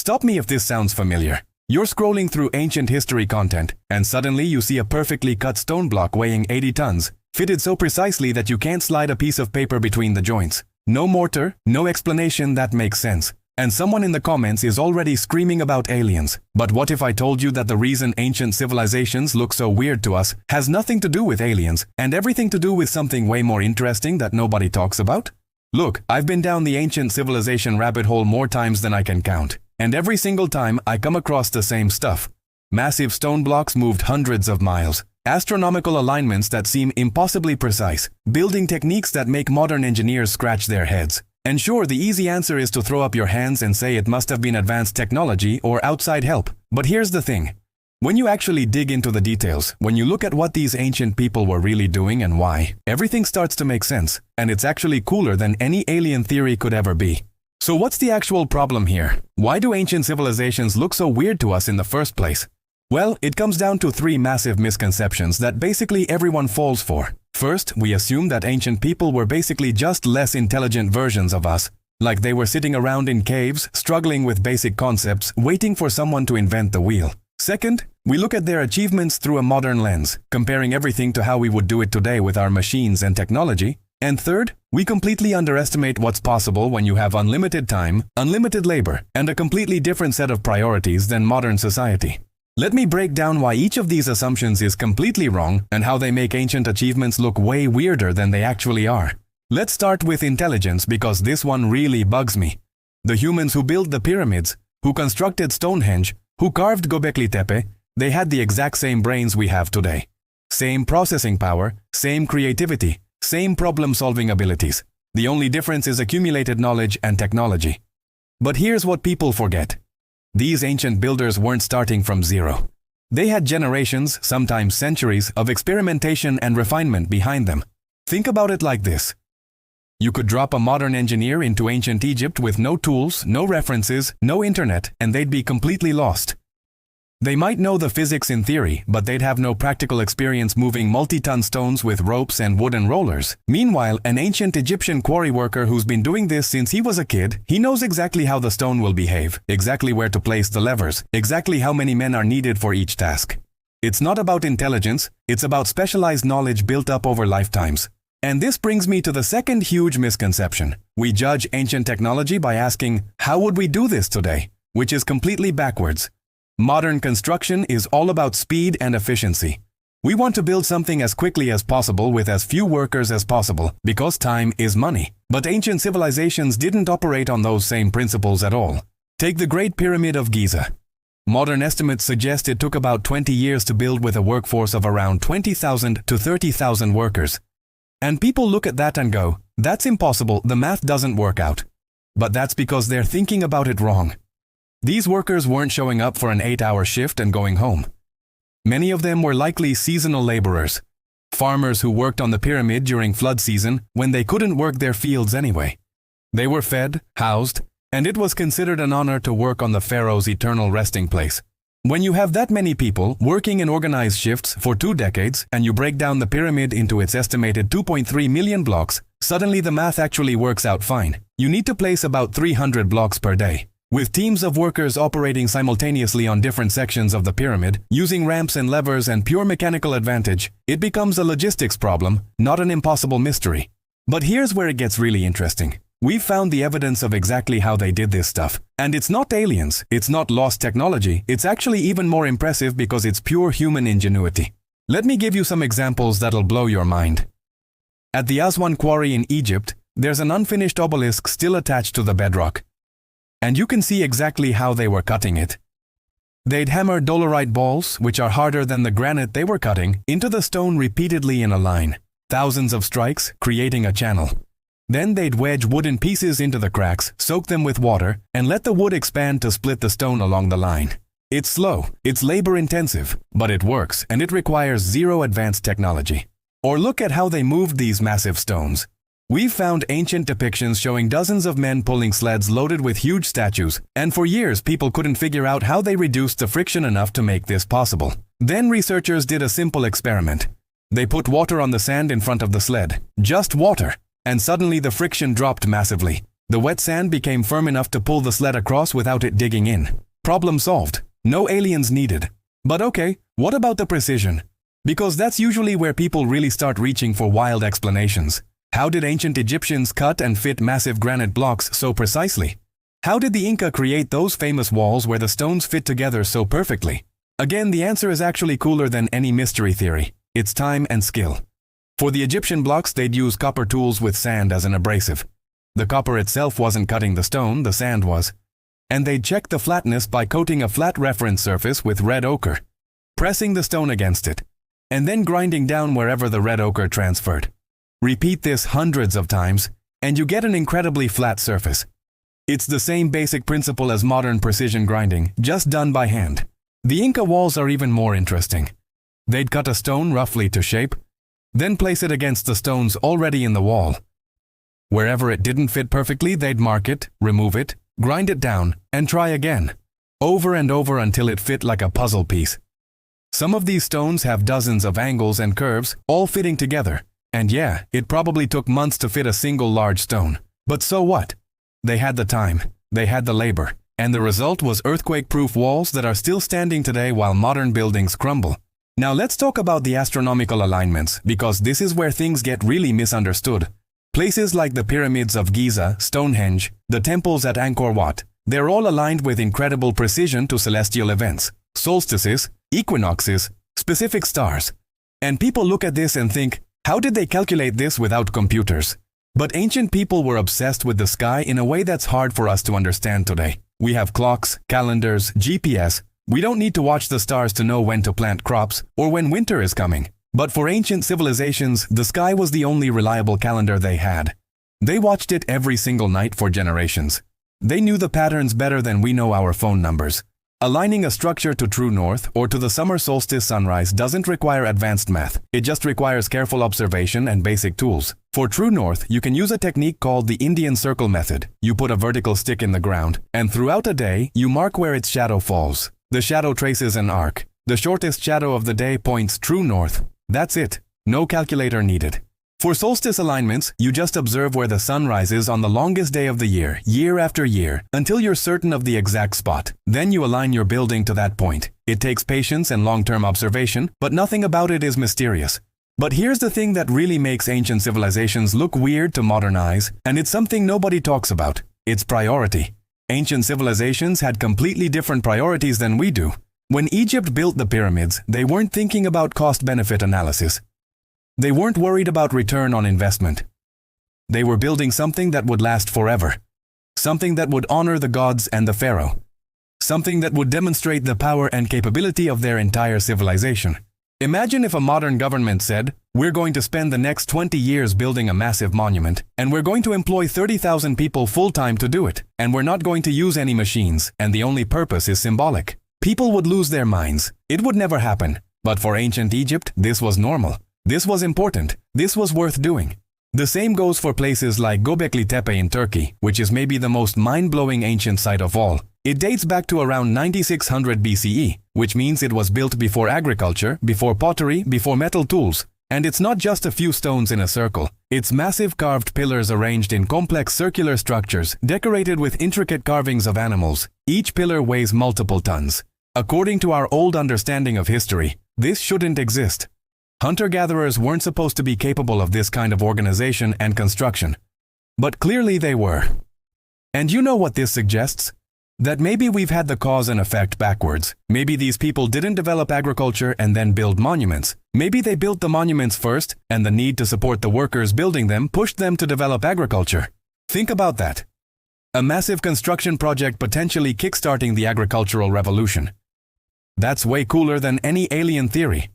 Stop me if this sounds familiar. You're scrolling through ancient history content, and suddenly you see a perfectly cut stone block weighing 80 tons, fitted so precisely that you can't slide a piece of paper between the joints. No mortar, no explanation that makes sense. And someone in the comments is already screaming about aliens. But what if I told you that the reason ancient civilizations look so weird to us has nothing to do with aliens, and everything to do with something way more interesting that nobody talks about? Look, I've been down the ancient civilization rabbit hole more times than I can count. And every single time I come across the same stuff. Massive stone blocks moved hundreds of miles. Astronomical alignments that seem impossibly precise. Building techniques that make modern engineers scratch their heads. And sure, the easy answer is to throw up your hands and say it must have been advanced technology or outside help. But here's the thing. When you actually dig into the details, when you look at what these ancient people were really doing and why, everything starts to make sense. And it's actually cooler than any alien theory could ever be. So what's the actual problem here? Why do ancient civilizations look so weird to us in the first place? Well, it comes down to three massive misconceptions that basically everyone falls for. First, we assume that ancient people were basically just less intelligent versions of us. Like they were sitting around in caves, struggling with basic concepts, waiting for someone to invent the wheel. Second, we look at their achievements through a modern lens, comparing everything to how we would do it today with our machines and technology. And third, we completely underestimate what's possible when you have unlimited time, unlimited labor, and a completely different set of priorities than modern society. Let me break down why each of these assumptions is completely wrong and how they make ancient achievements look way weirder than they actually are. Let's start with intelligence because this one really bugs me. The humans who built the pyramids, who constructed Stonehenge, who carved Göbekli Tepe, they had the exact same brains we have today. Same processing power, same creativity, same problem-solving abilities. The only difference is accumulated knowledge and technology. But here's what people forget. These ancient builders weren't starting from zero. They had generations, sometimes centuries, of experimentation and refinement behind them. Think about it like this. You could drop a modern engineer into ancient Egypt with no tools, no references, no internet, and they'd be completely lost. They might know the physics in theory, but they'd have no practical experience moving multi-ton stones with ropes and wooden rollers. Meanwhile, an ancient Egyptian quarry worker who's been doing this since he was a kid, he knows exactly how the stone will behave, exactly where to place the levers, exactly how many men are needed for each task. It's not about intelligence, it's about specialized knowledge built up over lifetimes. And this brings me to the second huge misconception. We judge ancient technology by asking, how would we do this today? Which is completely backwards. Modern construction is all about speed and efficiency. We want to build something as quickly as possible with as few workers as possible, because time is money. But ancient civilizations didn't operate on those same principles at all. Take the Great Pyramid of Giza. Modern estimates suggest it took about 20 years to build with a workforce of around 20,000 to 30,000 workers. And people look at that and go, that's impossible, the math doesn't work out. But that's because they're thinking about it wrong. These workers weren't showing up for an 8-hour shift and going home. Many of them were likely seasonal laborers, farmers who worked on the pyramid during flood season when they couldn't work their fields anyway. They were fed, housed, and it was considered an honor to work on the pharaoh's eternal resting place. When you have that many people working in organized shifts for 2 decades and you break down the pyramid into its estimated 2.3 million blocks, suddenly the math actually works out fine. You need to place about 300 blocks per day. With teams of workers operating simultaneously on different sections of the pyramid, using ramps and levers and pure mechanical advantage, it becomes a logistics problem, not an impossible mystery. But here's where it gets really interesting. We've found the evidence of exactly how they did this stuff. And it's not aliens, it's not lost technology, it's actually even more impressive because it's pure human ingenuity. Let me give you some examples that'll blow your mind. At the Aswan quarry in Egypt, there's an unfinished obelisk still attached to the bedrock. And you can see exactly how they were cutting it. They'd hammer dolerite balls, which are harder than the granite they were cutting, into the stone repeatedly in a line. Thousands of strikes, creating a channel. Then they'd wedge wooden pieces into the cracks, soak them with water, and let the wood expand to split the stone along the line. It's slow, it's labor-intensive, but it works, and it requires zero advanced technology. Or look at how they moved these massive stones. We've found ancient depictions showing dozens of men pulling sleds loaded with huge statues, and for years people couldn't figure out how they reduced the friction enough to make this possible. Then researchers did a simple experiment. They put water on the sand in front of the sled, just water, and suddenly the friction dropped massively. The wet sand became firm enough to pull the sled across without it digging in. Problem solved. No aliens needed. But okay, what about the precision? Because that's usually where people really start reaching for wild explanations. How did ancient Egyptians cut and fit massive granite blocks so precisely? How did the Inca create those famous walls where the stones fit together so perfectly? Again, the answer is actually cooler than any mystery theory. It's time and skill. For the Egyptian blocks, they'd use copper tools with sand as an abrasive. The copper itself wasn't cutting the stone, the sand was. And they'd check the flatness by coating a flat reference surface with red ochre, pressing the stone against it, and then grinding down wherever the red ochre transferred. Repeat this hundreds of times, and you get an incredibly flat surface. It's the same basic principle as modern precision grinding, just done by hand. The Inca walls are even more interesting. They'd cut a stone roughly to shape, then place it against the stones already in the wall. Wherever it didn't fit perfectly, they'd mark it, remove it, grind it down, and try again, over and over until it fit like a puzzle piece. Some of these stones have dozens of angles and curves, all fitting together. And yeah, it probably took months to fit a single large stone. But so what? They had the time, they had the labor, and the result was earthquake-proof walls that are still standing today while modern buildings crumble. Now let's talk about the astronomical alignments, because this is where things get really misunderstood. Places like the pyramids of Giza, Stonehenge, the temples at Angkor Wat, they're all aligned with incredible precision to celestial events, solstices, equinoxes, specific stars. And people look at this and think, how did they calculate this without computers? But ancient people were obsessed with the sky in a way that's hard for us to understand today. We have clocks, calendars, GPS. We don't need to watch the stars to know when to plant crops or when winter is coming. But for ancient civilizations, the sky was the only reliable calendar they had. They watched it every single night for generations. They knew the patterns better than we know our phone numbers. Aligning a structure to true north or to the summer solstice sunrise doesn't require advanced math. It just requires careful observation and basic tools. For true north, you can use a technique called the Indian circle method. You put a vertical stick in the ground, and throughout a day, you mark where its shadow falls. The shadow traces an arc. The shortest shadow of the day points true north. That's it. No calculator needed. For solstice alignments, you just observe where the sun rises on the longest day of the year after year, until you're certain of the exact spot. Then you align your building to that point. It takes patience and long-term observation, but nothing about it is mysterious. But here's the thing that really makes ancient civilizations look weird to modern eyes, and it's something nobody talks about. It's priority. Ancient civilizations had completely different priorities than we do. When Egypt built the pyramids, they weren't thinking about cost-benefit analysis. They weren't worried about return on investment. They were building something that would last forever. Something that would honor the gods and the pharaoh. Something that would demonstrate the power and capability of their entire civilization. Imagine if a modern government said, we're going to spend the next 20 years building a massive monument, and we're going to employ 30,000 people full-time to do it, and we're not going to use any machines, and the only purpose is symbolic. People would lose their minds. It would never happen. But for ancient Egypt, this was normal. This was important. This was worth doing. The same goes for places like Göbekli Tepe in Turkey, which is maybe the most mind-blowing ancient site of all. It dates back to around 9600 BCE, which means it was built before agriculture, before pottery, before metal tools. And it's not just a few stones in a circle. It's massive carved pillars arranged in complex circular structures, decorated with intricate carvings of animals. Each pillar weighs multiple tons. According to our old understanding of history, this shouldn't exist. Hunter-gatherers weren't supposed to be capable of this kind of organization and construction. But clearly they were. And you know what this suggests? That maybe we've had the cause and effect backwards. Maybe these people didn't develop agriculture and then build monuments. Maybe they built the monuments first, and the need to support the workers building them pushed them to develop agriculture. Think about that. A massive construction project potentially kickstarting the agricultural revolution. That's way cooler than any alien theory.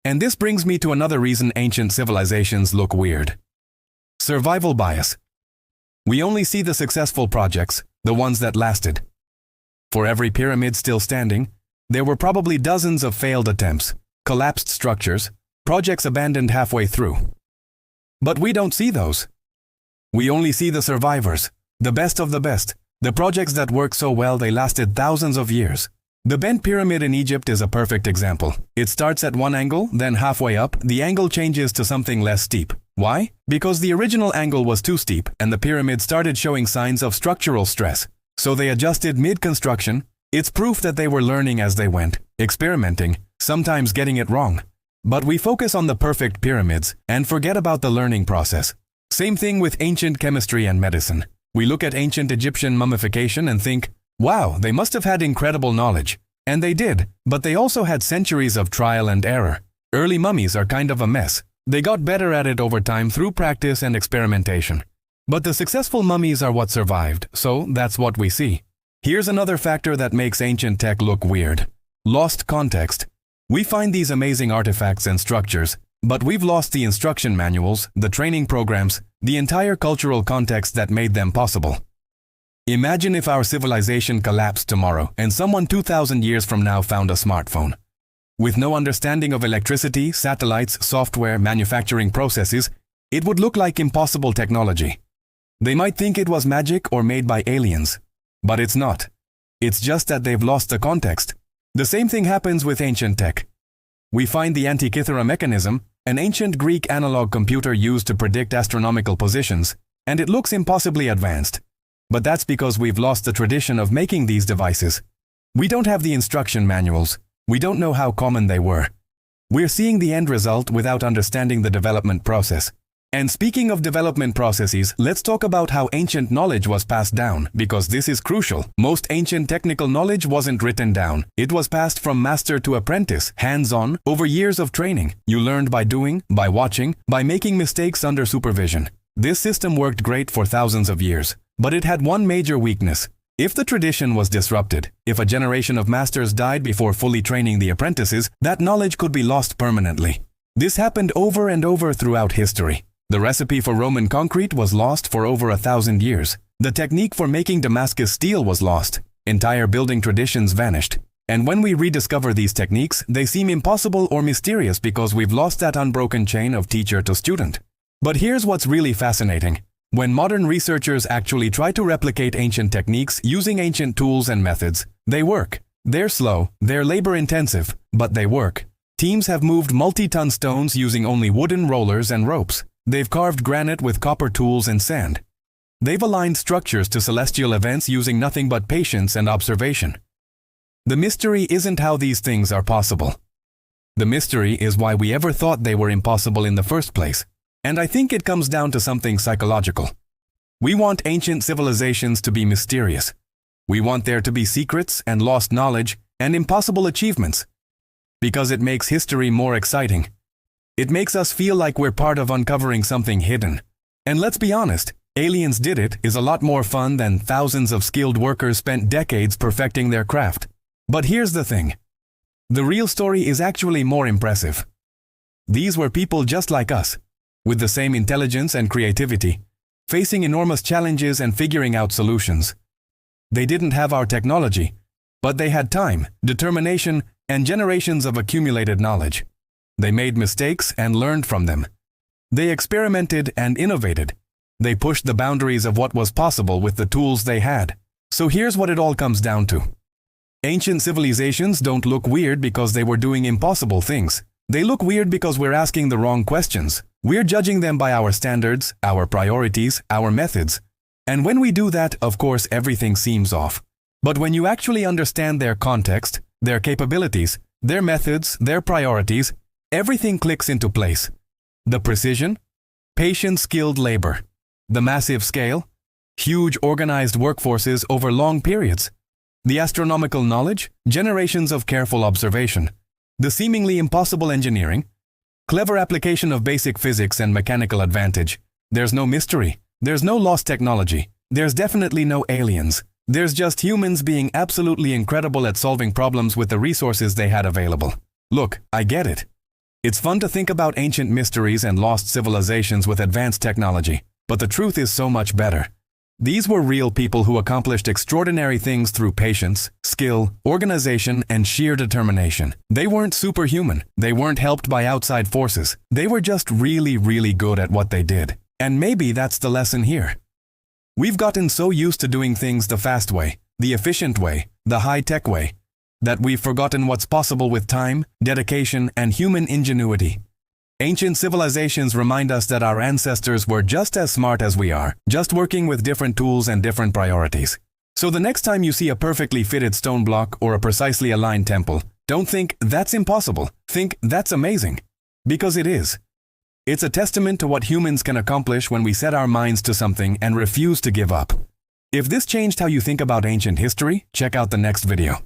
And this brings me to another reason ancient civilizations look weird. Survival bias. We only see the successful projects, the ones that lasted. For every pyramid still standing, there were probably dozens of failed attempts, collapsed structures, projects abandoned halfway through. But we don't see those. We only see the survivors, the best of the best, the projects that worked so well they lasted thousands of years. The bent pyramid in Egypt is a perfect example. It starts at one angle, then halfway up, the angle changes to something less steep. Why? Because the original angle was too steep and the pyramid started showing signs of structural stress. So they adjusted mid-construction. It's proof that they were learning as they went, experimenting, sometimes getting it wrong. But we focus on the perfect pyramids and forget about the learning process. Same thing with ancient chemistry and medicine. We look at ancient Egyptian mummification and think, wow, they must have had incredible knowledge. And they did, but they also had centuries of trial and error. Early mummies are kind of a mess. They got better at it over time through practice and experimentation. But the successful mummies are what survived, so that's what we see. Here's another factor that makes ancient tech look weird. Lost context. We find these amazing artifacts and structures, but we've lost the instruction manuals, the training programs, the entire cultural context that made them possible. Imagine if our civilization collapsed tomorrow and someone 2,000 years from now found a smartphone. With no understanding of electricity, satellites, software, manufacturing processes, it would look like impossible technology. They might think it was magic or made by aliens. But it's not. It's just that they've lost the context. The same thing happens with ancient tech. We find the Antikythera mechanism, an ancient Greek analog computer used to predict astronomical positions, and it looks impossibly advanced. But that's because we've lost the tradition of making these devices. We don't have the instruction manuals. We don't know how common they were. We're seeing the end result without understanding the development process. And speaking of development processes, let's talk about how ancient knowledge was passed down, because this is crucial. Most ancient technical knowledge wasn't written down. It was passed from master to apprentice, hands-on, over years of training. You learned by doing, by watching, by making mistakes under supervision. This system worked great for thousands of years, but it had one major weakness. If the tradition was disrupted, if a generation of masters died before fully training the apprentices, that knowledge could be lost permanently. This happened over and over throughout history. The recipe for Roman concrete was lost for over 1,000 years. The technique for making Damascus steel was lost. Entire building traditions vanished. And when we rediscover these techniques, they seem impossible or mysterious because we've lost that unbroken chain of teacher to student. But here's what's really fascinating. When modern researchers actually try to replicate ancient techniques using ancient tools and methods, they work. They're slow, they're labor-intensive, but they work. Teams have moved multi-ton stones using only wooden rollers and ropes. They've carved granite with copper tools and sand. They've aligned structures to celestial events using nothing but patience and observation. The mystery isn't how these things are possible. The mystery is why we ever thought they were impossible in the first place. And I think it comes down to something psychological. We want ancient civilizations to be mysterious. We want there to be secrets and lost knowledge and impossible achievements. Because it makes history more exciting. It makes us feel like we're part of uncovering something hidden. And let's be honest, Aliens Did It is a lot more fun than thousands of skilled workers spent decades perfecting their craft. But here's the thing. The real story is actually more impressive. These were people just like us, with the same intelligence and creativity, facing enormous challenges and figuring out solutions. They didn't have our technology, but they had time, determination, and generations of accumulated knowledge. They made mistakes and learned from them. They experimented and innovated. They pushed the boundaries of what was possible with the tools they had. So here's what it all comes down to. Ancient civilizations don't look weird because they were doing impossible things. They look weird because we're asking the wrong questions. We're judging them by our standards, our priorities, our methods. And when we do that, of course, everything seems off. But when you actually understand their context, their capabilities, their methods, their priorities, everything clicks into place. The precision, patient skilled labor, the massive scale, huge organized workforces over long periods, the astronomical knowledge, generations of careful observation, the seemingly impossible engineering, clever application of basic physics and mechanical advantage. There's no mystery. There's no lost technology. There's definitely no aliens. There's just humans being absolutely incredible at solving problems with the resources they had available. Look, I get it. It's fun to think about ancient mysteries and lost civilizations with advanced technology, but the truth is so much better. These were real people who accomplished extraordinary things through patience, skill, organization, and sheer determination. They weren't superhuman. They weren't helped by outside forces. They were just really, really good at what they did. And maybe that's the lesson here. We've gotten so used to doing things the fast way, the efficient way, the high-tech way, that we've forgotten what's possible with time, dedication, and human ingenuity. Ancient civilizations remind us that our ancestors were just as smart as we are, just working with different tools and different priorities. So the next time you see a perfectly fitted stone block or a precisely aligned temple, don't think that's impossible. Think that's amazing. Because it is. It's a testament to what humans can accomplish when we set our minds to something and refuse to give up. If this changed how you think about ancient history, check out the next video.